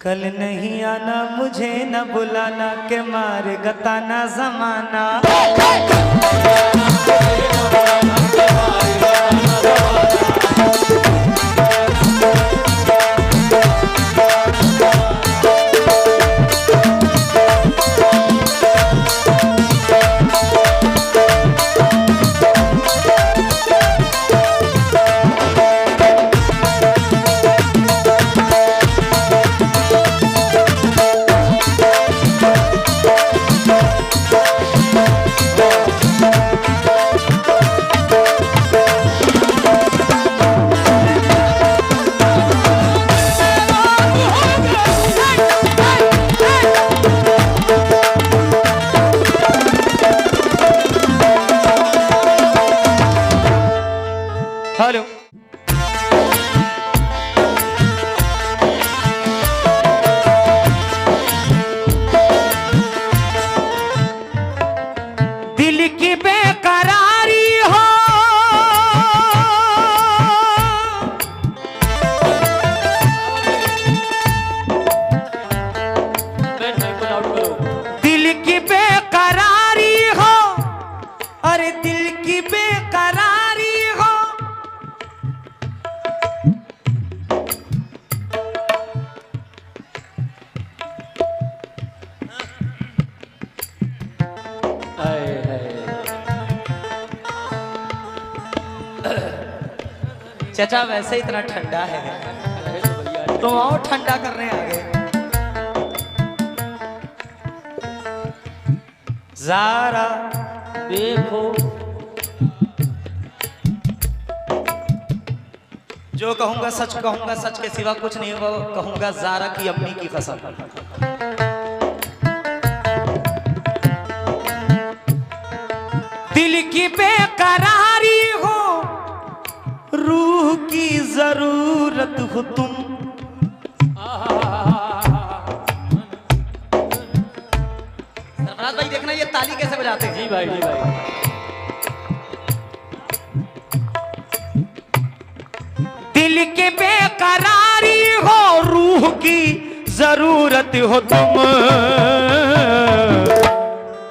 कल नहीं आना मुझे न बुलाना के मार गताना जमाना। हेलो दिल की बेकरारी हो दिल की बेकरारी हो अरे दिल की बेकरारी हो चाचा वैसे इतना ठंडा है तो आओ ठंडा करने आ गए। ज़ारा देखो जो कहूंगा सच कहूंगा, सच के सिवा कुछ नहीं कहूंगा। ज़ारा की अम्मी की कसम दिल की बेकरारी हो रूह की जरूरत हो तुम। सरफराज भाई देखना ये ताली कैसे बजाते हैं। जी भाई जी भाई। दिल की बेकरारी हो रूह की जरूरत हो तुम।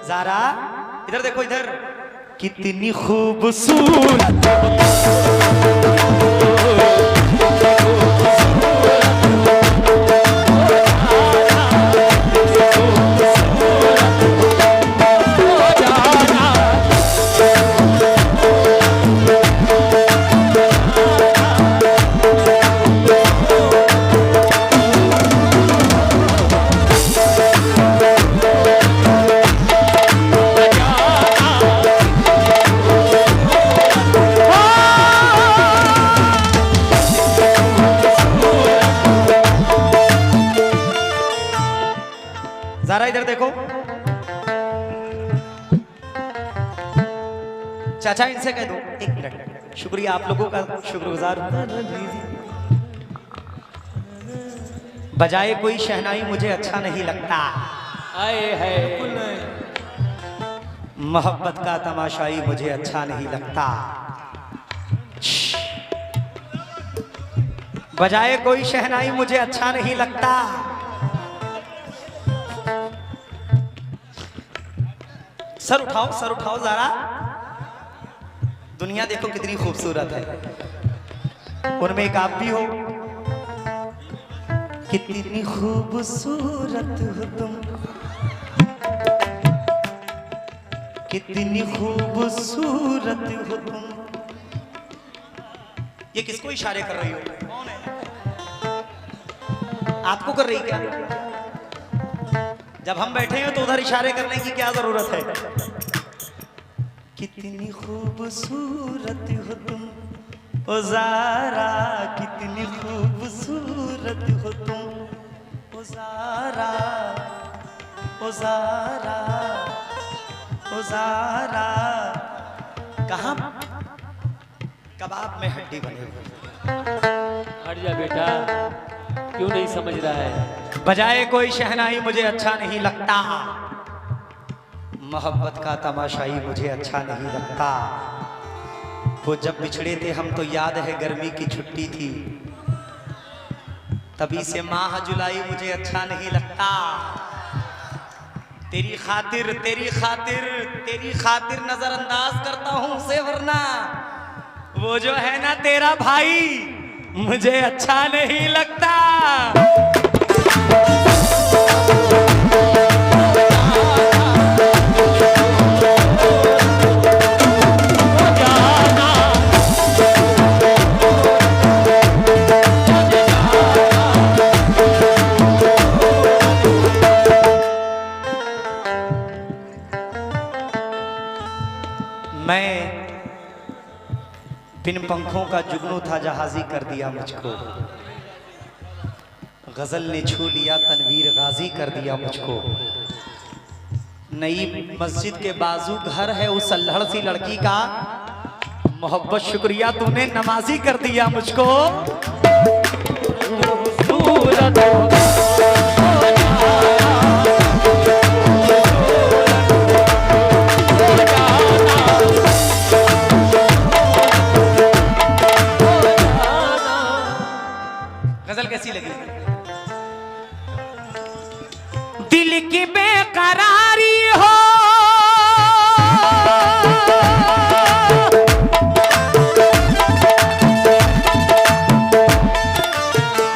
ज़ारा इधर देखो इधर कितनी खूबसूरत ज़ारा इधर देखो। चाचा इनसे कह दो एक मिनट। शुक्रिया आप लोगों का शुक्रगुजार। बजाए कोई शहनाई मुझे अच्छा नहीं लगता। आए है मोहब्बत का तमाशाई मुझे अच्छा नहीं लगता। बजाए कोई शहनाई मुझे अच्छा नहीं लगता। सर उठाओ ज़ारा। दुनिया देखो कितनी खूबसूरत है, उनमें एक आप भी हो। कितनी खूबसूरत हो तुम, कितनी खूबसूरत हो तुम। ये किसको इशारे कर रही हो? कौन है? आपको कर रही क्या? जब हम बैठे हैं तो उधर इशारे करने की क्या जरूरत है? कितनी खूबसूरत हो तुम ओ ज़ारा, कितनी खूबसूरत हो तुम ओ ज़ारा, ओ ज़ारा, ओ ज़ारा। कहाँ कबाब में हड्डी बनी। हट जा बेटा, क्यों नहीं समझ रहा है? बजाए कोई शहनाई मुझे अच्छा नहीं लगता। मोहब्बत का तमाशाई मुझे अच्छा नहीं लगता। वो जब बिछड़े थे हम तो याद है गर्मी की छुट्टी थी, तभी से माह जुलाई मुझे अच्छा नहीं लगता। तेरी खातिर नजरअंदाज करता हूं उसे, वरना वो जो है ना तेरा भाई मुझे अच्छा नहीं लगता। मैं बिन पंखों का जुगनू था, जहाजी कर दिया मुझको। गजल ने छू लिया, तनवीर गाजी कर दिया मुझको। नई मस्जिद के बाजू घर है उस अल्हड़ सी लड़की का, मोहब्बत शुक्रिया तूने नमाजी कर दिया मुझको। गजल कैसी लगी? दिल की बेकरारी हो,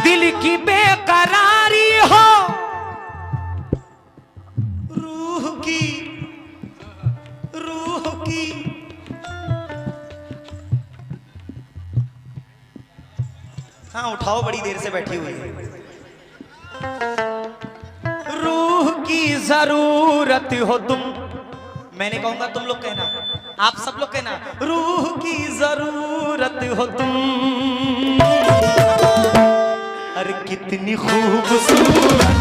दिल की बेकरारी हो, रूह की हाँ उठाओ, बड़ी देर से बैठी हुई है। रूह की जरूरत हो तुम, मैंने कहूंगा तुम लोग कहना, आप सब लोग कहना, रूह की जरूरत हो तुम। अरे कितनी खूबसूरत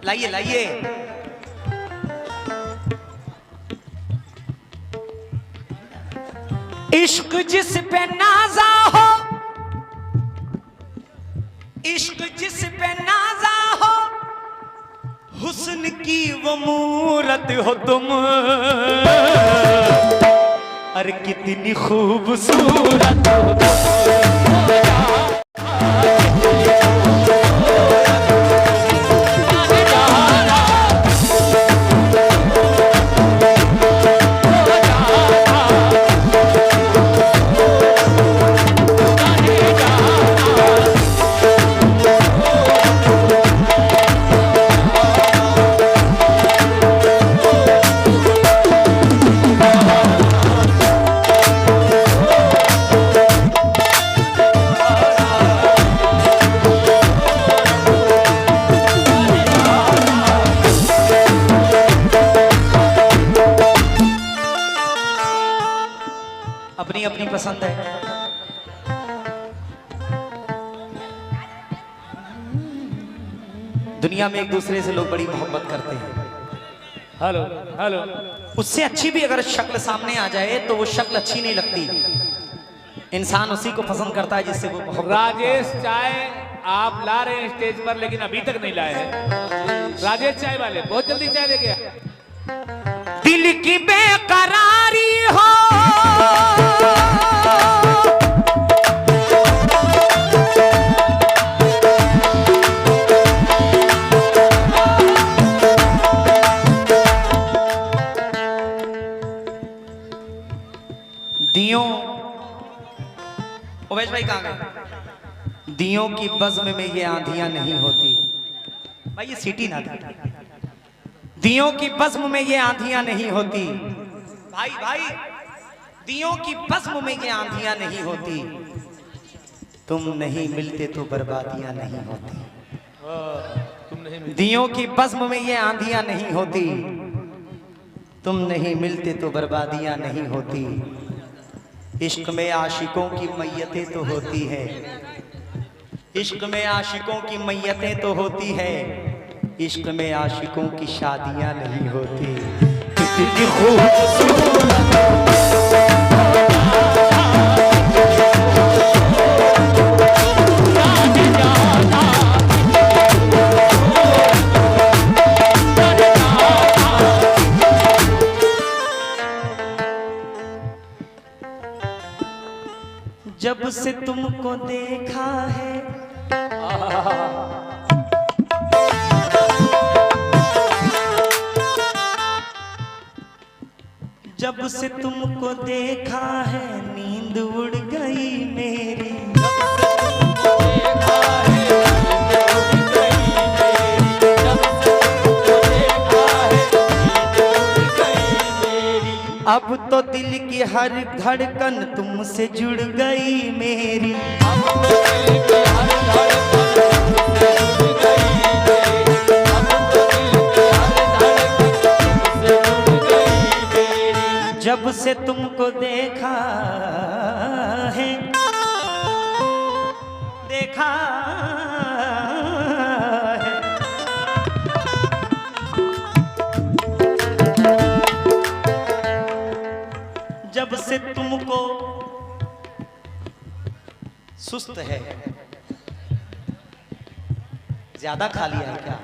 लाइए लाइए। इश्क जिस पे नाजा हो, इश्क जिस पे नाजा हो, हुस्न की वो मूरत हो तुम। अरे कितनी खूबसूरत हो तुम। अपनी अपनी पसंद है। दुनिया में एक दूसरे से लोग बड़ी मोहब्बत करते हैं। हेलो हेलो, उससे अच्छी भी अगर शक्ल सामने आ जाए तो वो शक्ल अच्छी नहीं लगती। इंसान उसी को पसंद करता है जिससे वो मोहब्बत। राजेश चाय आप ला रहे हैं स्टेज पर, लेकिन अभी तक नहीं लाए हैं। राजेश चाय वाले बहुत जल्दी चाय लेके आए। दिल की बेकरारी हो, दियों, ओवैश भाई कहाँ गए? दियों की बज़्म में ये आंधियां नहीं होती। भाई ये सीटी ना दे। दियों की बज़्म में ये आंधियां नहीं होती। भाई भाई, दियों की बज़्म में ये आंधियां नहीं होती। तुम नहीं मिलते तो बर्बादियां नहीं होती। दियों की बज़्म में ये आंधियां नहीं होती। तुम नहीं मिलते तो बर्बादियां नहीं होती। इश्क में आशिकों की मैयतें तो होती है, इश्क में आशिकों की मैयतें तो होती है, इश्क में आशिकों की शादियां नहीं होती। कितनी खूबसूरत जब से तुमको देखा है जब से तुमको देखा है नींद उड़ गई मेरी। अब तो दिल की हर धड़कन तुमसे जुड़ गई मेरी। जब से तुमको देखा है देखा है जब से तुमको सुस्त है ज्यादा खा लिया है क्या?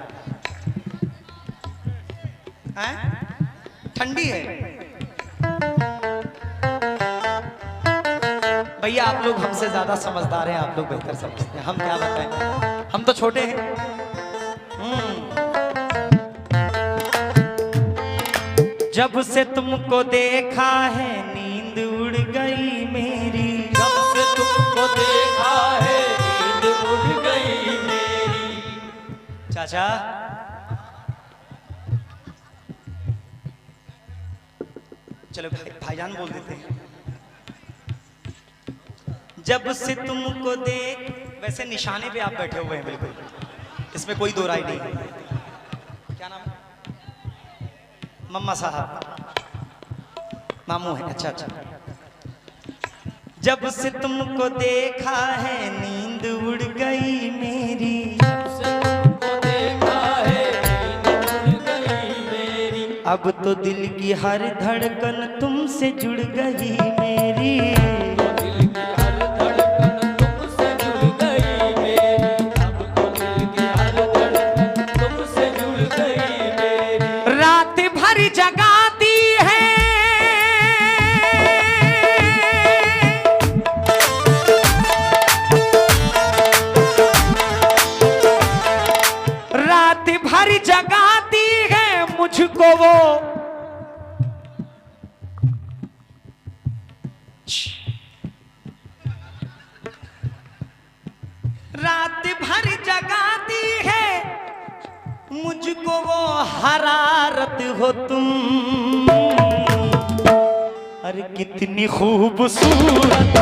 ठंडी है भैया, आप लोग हमसे ज्यादा समझदार हैं, आप लोग बेहतर समझते हैं, हम क्या बताएं, हम तो छोटे हैं। जब से तुमको देखा है नींद उड़ गई मेरी। जब से तुमको देखा है नींद उड़ गई मेरी। चाचा चलो भाईजान बोल देते हैं। जब से तुमको देख, वैसे निशाने पे आप बैठे हुए हैं बिल्कुल, इसमें कोई दो राय नहीं है। क्या नाम है? मम्मा साहब, मामू है। अच्छा अच्छा। जब से तुमको देखा है नींद उड़ गई मेरी। जब से तुमको देखा है नींद उड़ गई मेरी। अब तो दिल की हर धड़कन तुमसे जुड़ गई मेरी। जगाती है रात भर जगाती है मुझको वो। रात भर जगाती है मुझको वो हरारत हो तुम। अरे कितनी खूबसूरत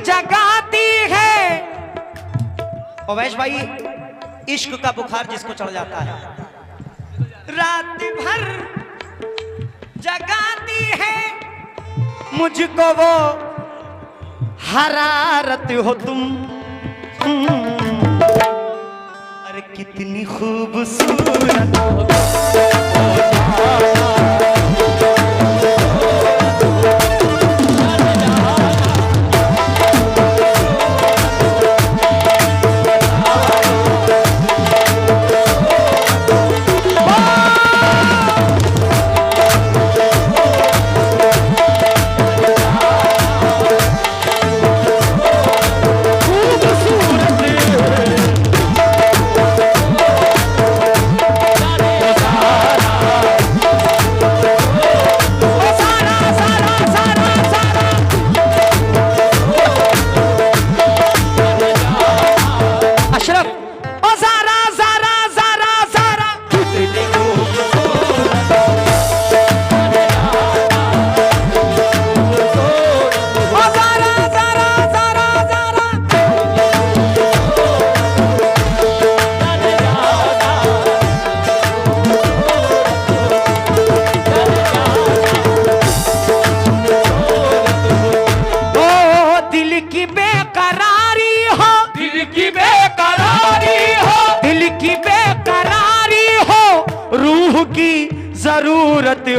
जगाती है। ओवैश भाई, इश्क का बुखार जिसको चढ़ जाता है, रात भर जगाती है मुझको वो हरारत हो तुम। अरे कितनी खूबसूरत हो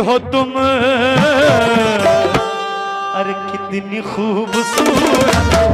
हो तुम, अरे कितनी खूबसूरत हो।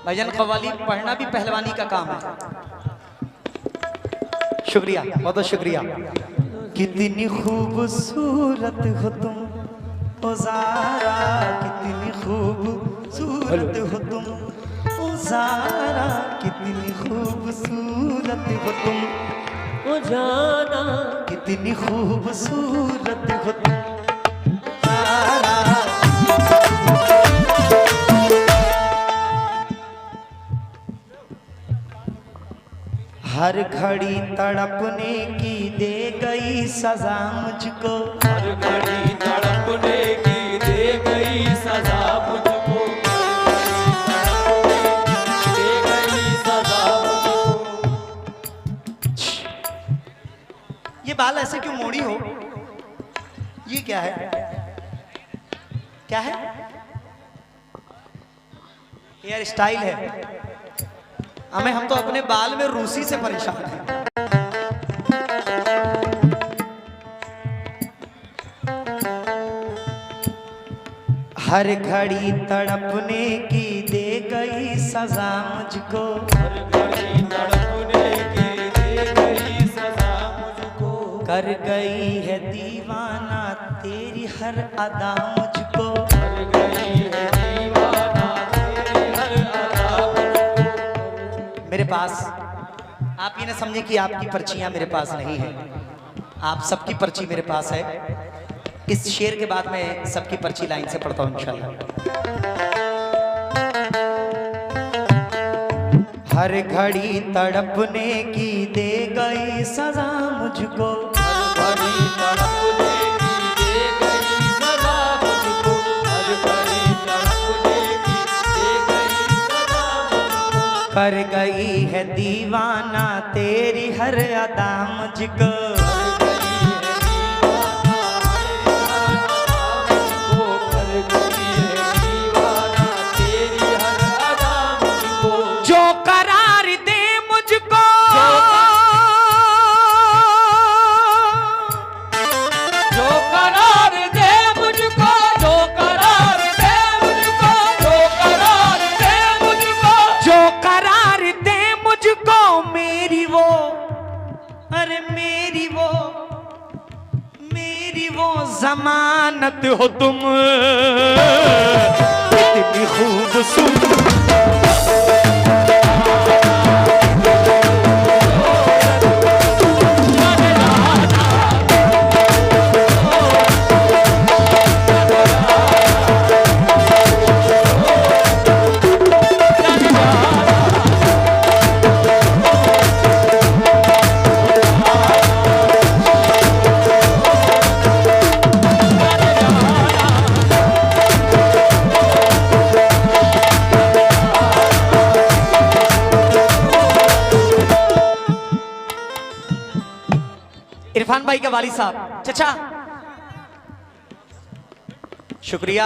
भजन कव्वाली पढ़ना भी पहलवानी का काम है। शुक्रिया, बहुत बहुत शुक्रिया। कितनी खूबसूरत हो तुम ओ ज़ारा, कितनी खूबसूरत हो तुम ओ ज़ारा, कितनी खूबसूरत हो तुम ओ जाना, कितनी खूबसूरत हो तुम ज़ारा। हर घड़ी तड़पने की दे गई सजा मुझको, हर घड़ी तड़पने की दे गई सजा मुझको, दे गई सजा मुझको। ये बाल ऐसे क्यों मोड़ी हो? ये क्या है? क्या है? हेयर स्टाइल है। हमें, हम तो अपने बाल में रूसी से परेशान हैं। हर घड़ी तड़पने की दे गई सजा मुझको, हर घड़ी तड़पने की दे गई सजा मुझको, कर गई है दीवाना तेरी हर अदा मुझको, कर गई है दीवाना तेरी हर अदा मुझको। मेरे पास, आप ये ना समझे कि आपकी पर्चियां मेरे पास नहीं है, आप सबकी पर्ची मेरे पास है। इस शेर के बाद मैं सबकी पर्ची लाइन से पढ़ता हूं इंशाल्लाह। हर घड़ी तड़पने की दे गई सजा मुझको, हर घड़ी तड़पने की दे गई सजा मुझको, हर घड़ी तड़पने की दे गई सजा मुझको, कर गई है दीवाना तेरी हर अदा मुझको, कर गई है दीवाना तेरी हर अदा मुझको, जो करार दे मुझको, जो करार दे मुझको, जो करार दे मुझको, जो करार दे मुझको, जो करार दे मुझको, मेरी वो, अरे मेरी वो जमानत हो तुम, इतनी खूबसूरत। इरफान भाई का वाली साहब, चचा शुक्रिया,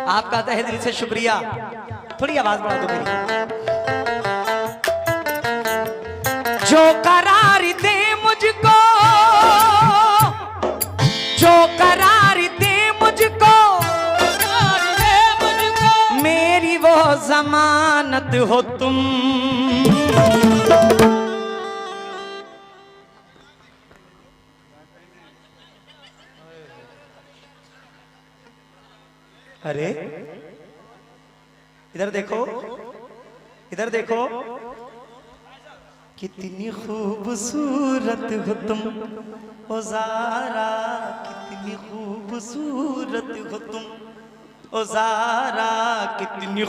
आपका तहे दिल से शुक्रिया। थोड़ी आवाज बढ़ा दो मेरी। जो करार दे मुझको, जो करार दे मुझको, मेरी वो जमानत हो तुम, अरे इधर देखो, इधर देखो, कितनी खूबसूरत हो तुम ओ ज़ारा, कितनी खूबसूरत हो तुम ओ ज़ारा, कितनी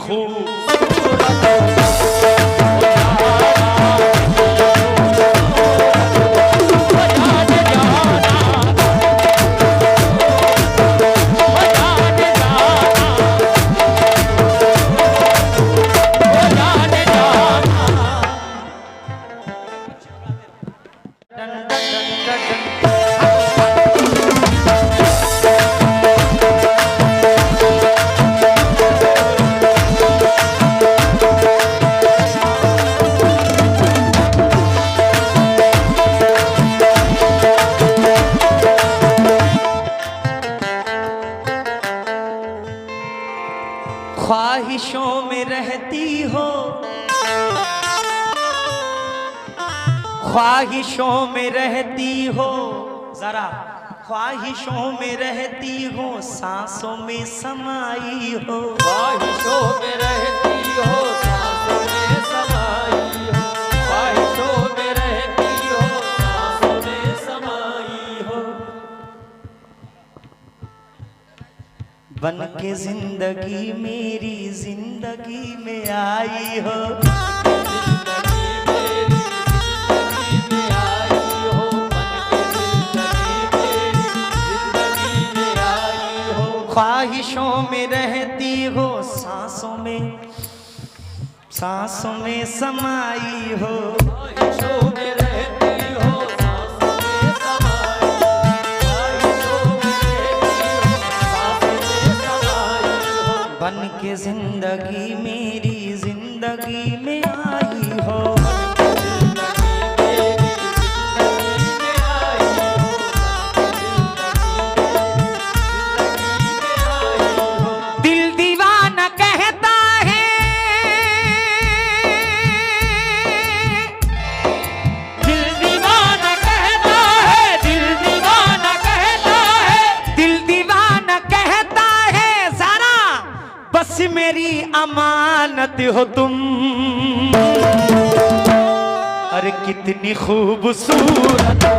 ख्वाहिशों में रहती हो, ख्वाहिशों में रहती हो, जरा ख्वाहिशों में रहती हो, सांसों में समाई हो, ख्वाहिशों में रहती हो, सांसों में समाई हो, ख्वाहिशों में रहती हो, सांसों में समाई हो। बन के जिंदगी मेरी जिंदगी में आई हो, जिंदगी मेरी जिंदगी में आई हो, बन के जिंदगी मेरी जिंदगी में आई हो। ख्वाहिशों में रहती हो, सांसों में समाई हो, ख्वाहिशों में रहती हो, सांसों में समाई हो, ख्वाहिशों में रहती हो, सांसों में समाई हो। बन के जिंदगी मेरी जिंदगी में आई हो, जिंदगी मेरी जिंदगी में आई हो, जिंदगी में आई हो। दिल दीवाना कहता है, दिल दीवाना कहता है, दिल दीवाना कहता है, दिल दीवाना कहता है, जरा बस मेरी अमानत हो तुम। अरे कितनी खूबसूरत हो,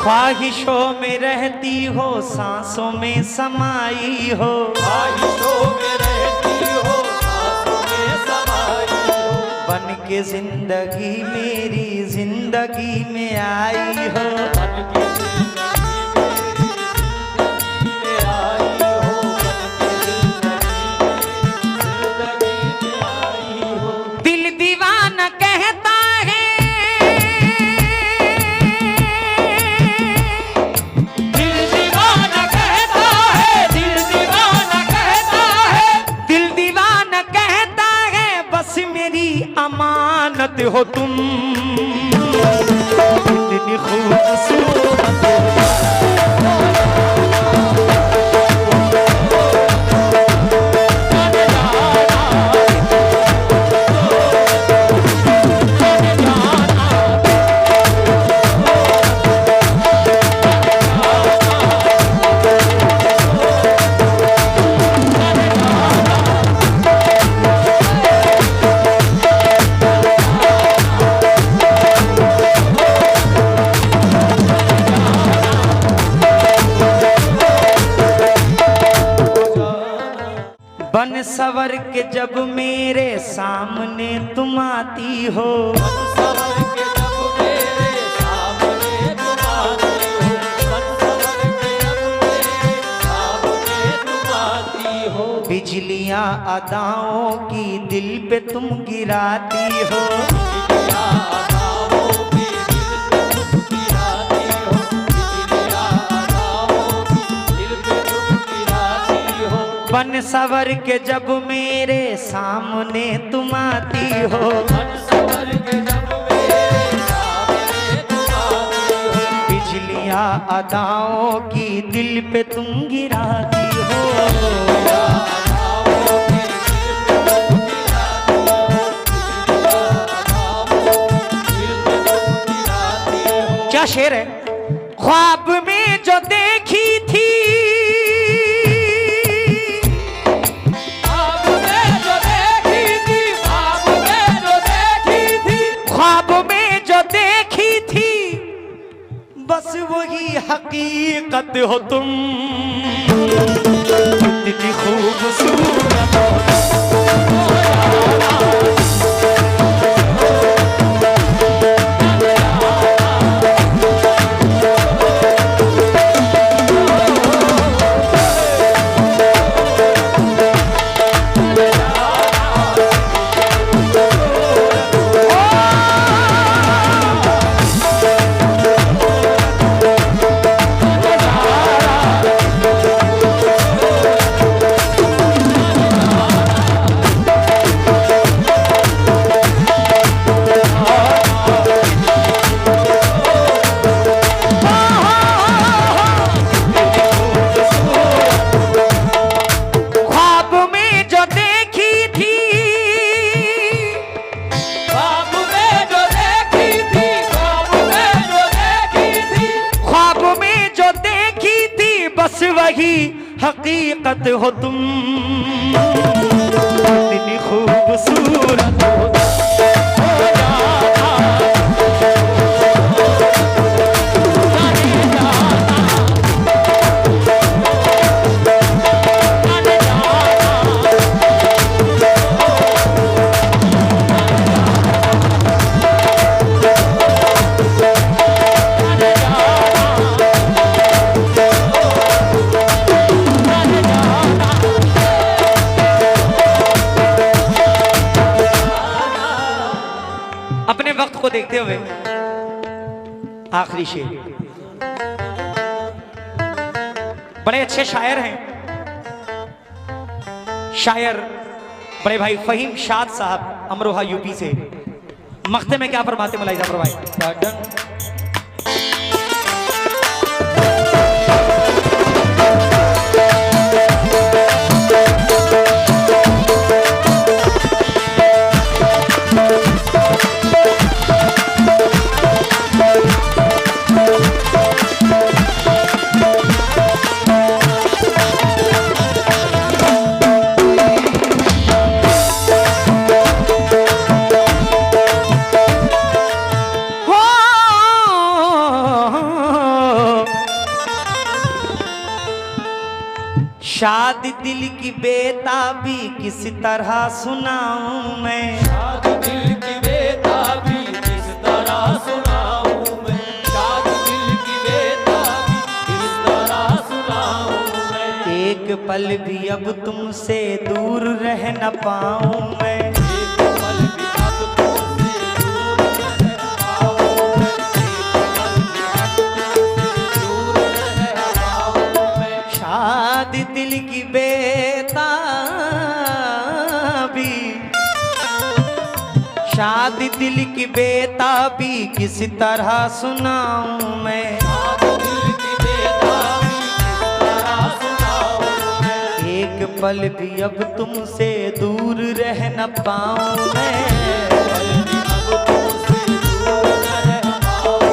ख्वाहिशों में रहती हो, सांसों में समाई हो, ख्वाहिशों में रहती हो, सांसों में समाई हो। बन के जिंदगी मेरी जिंदगी में आई हो, बन के जिंदगी मेरी जिंदगी में आई हो, बन के जिंदगी में आई हो। दिल दीवाना कहता है, दिल दीवाना कहता है, दिल दीवाना कहता है, दिल दीवाना कहता है, बस मेरी अमानत हो तुम। कितनी खूबसूरत हो, बन सवर के जब मेरे सामने तुम आती हो, सवर के जब मेरे सामने तुम आती हो, सवर के जब मेरे सामने तुम आती हो। बिजलियां अदाओं की दिल पे तुम गिराती हो। बिजलियां अदाओं की दिल पे तुम गिराती हो। बिजलियां अदाओं की दिल पे तुम गिराती हो। बन सवर के जब मेरे सामने तुम आती हो। मन सवर के जब मेरे सामने तुम आती हो। बिजलियां अदाओं की दिल पे तुम गिराती हो। क्या शेर है। ख्वाब में जो देखी थी, ख्वाब में जो देखी थी, ख्वाब में जो देखी थी, ख्वाब में जो देखी थी, बस वही हकीकत हो तुम। इतनी खूबसूरत हो हकीकत हो तुम। इतनी खूबसूरत हो को देखते हुए आखिरी शेर। बड़े अच्छे शायर हैं शायर बड़े भाई फहीम शाद साहब अमरोहा यूपी से। मख्ते में क्या फरमाते मुलाहिजा फरमाए। शाद दिल की बेताबी किस तरह सुनाऊं मैं। शाद दिल की बेताबी किस तरह सुनाऊं मैं। शाद दिल की बेताबी किस तरह सुनाऊं मैं। एक पल भी अब तुमसे दूर रह न पाऊं मैं। एक पल भी अब तुमसे दूर रह न पाऊं मैं। एक पल भी अब तुमसे दूर रह न पाऊं मैं। शाद दिल की बेताबी, शाद दिल की बेताबी किस तरह सुनाऊं मैं। शाद दिल की बेताबी किस तरह सुनाऊं मैं। एक पल भी अब तुमसे दूर रह न पाऊं मैं। पल भी अब तुमसे दूर रह न पाऊं।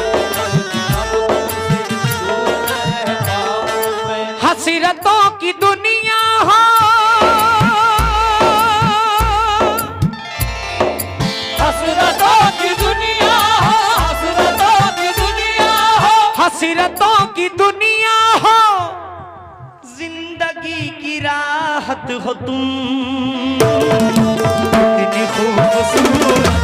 एक पल भी अब तुमसे दूर रह न पाऊं मैं। हसरतों की दुनिया हो, हसरतों की दुनिया हो, हसरतों की दुनिया हो, हसरतों की दुनिया हो, जिंदगी की राहत हो तुम। इतनी खूबसूरत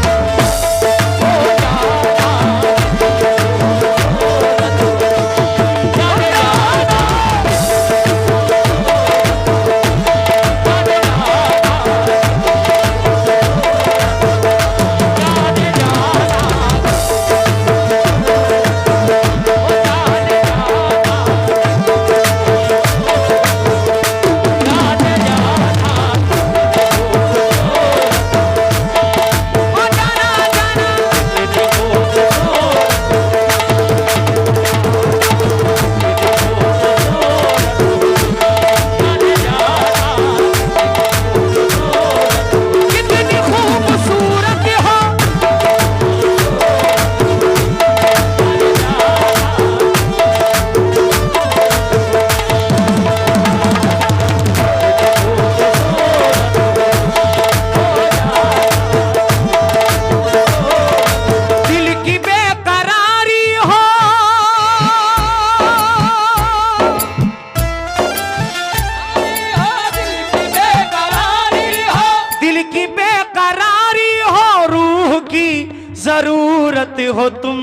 हो तुम